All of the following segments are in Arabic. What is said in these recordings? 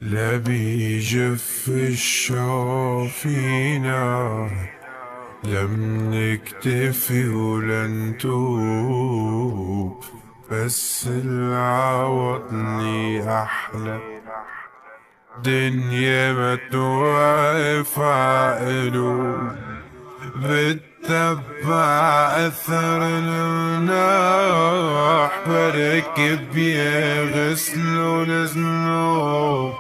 لا بيجف الشوق فينا، لم نكتفي ولن توب، بس العوضني أحلى دنيا ما توقف عقلوب، بتتبع أثر المناح، بركب يغسلون ذنوب،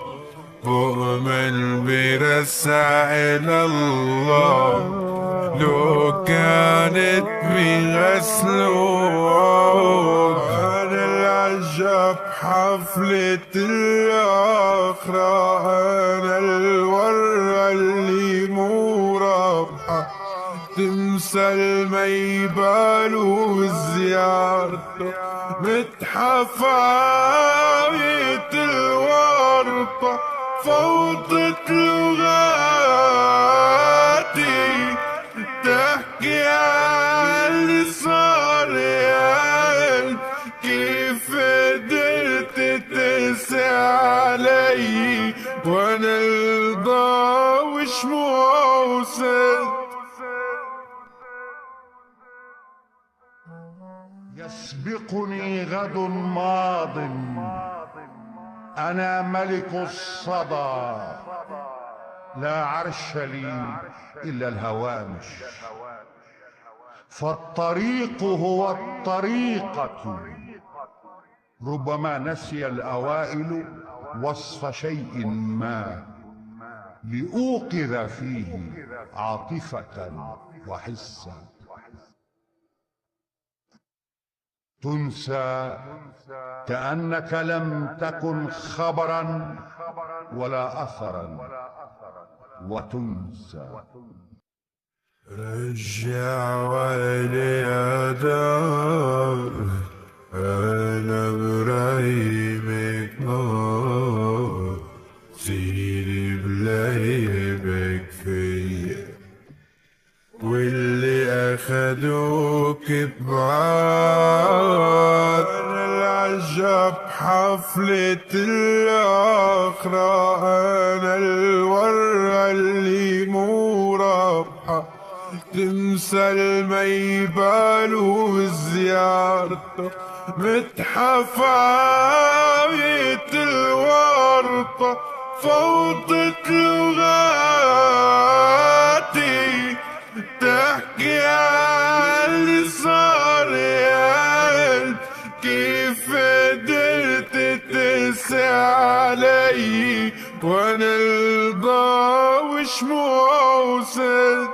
بؤمن برسع إلى الله، لو كانت بغسلوب. أنا العجب حفلة الآخرة، أنا الورة اللي مو رابحة، تمثل ما يبالو زيارته، متحف عاية الورطة، فوضت لغاتي تحكي عن اللي صار يا، كيف قدرت تقسى علي وانا الضاوش موسد. يسبقني غد ماض، أنا ملك الصدى، لا عرش لي إلا الهوامش، فالطريق هو الطريقة. ربما نسي الأوائل وصف شيء ما لأوقظ فيه عاطفة وحسا، تنسى كأنك لم تكن خبرا ولا أثرا، وتنسى. رجع ويلي يا دار، أنا برايمك نار، سيري بلايبك فيا، واللي أخدوك بعاد. أنا العجب حفلة الآخرة، أنا الورة اللي مو رابحة، تمثل ما يبالو زيارته، متحف عاية الورطة، فوضت لغاتي تحكي عن اللي صار يا، كيف قدرت تقسى علي وانا الضاوش موسد.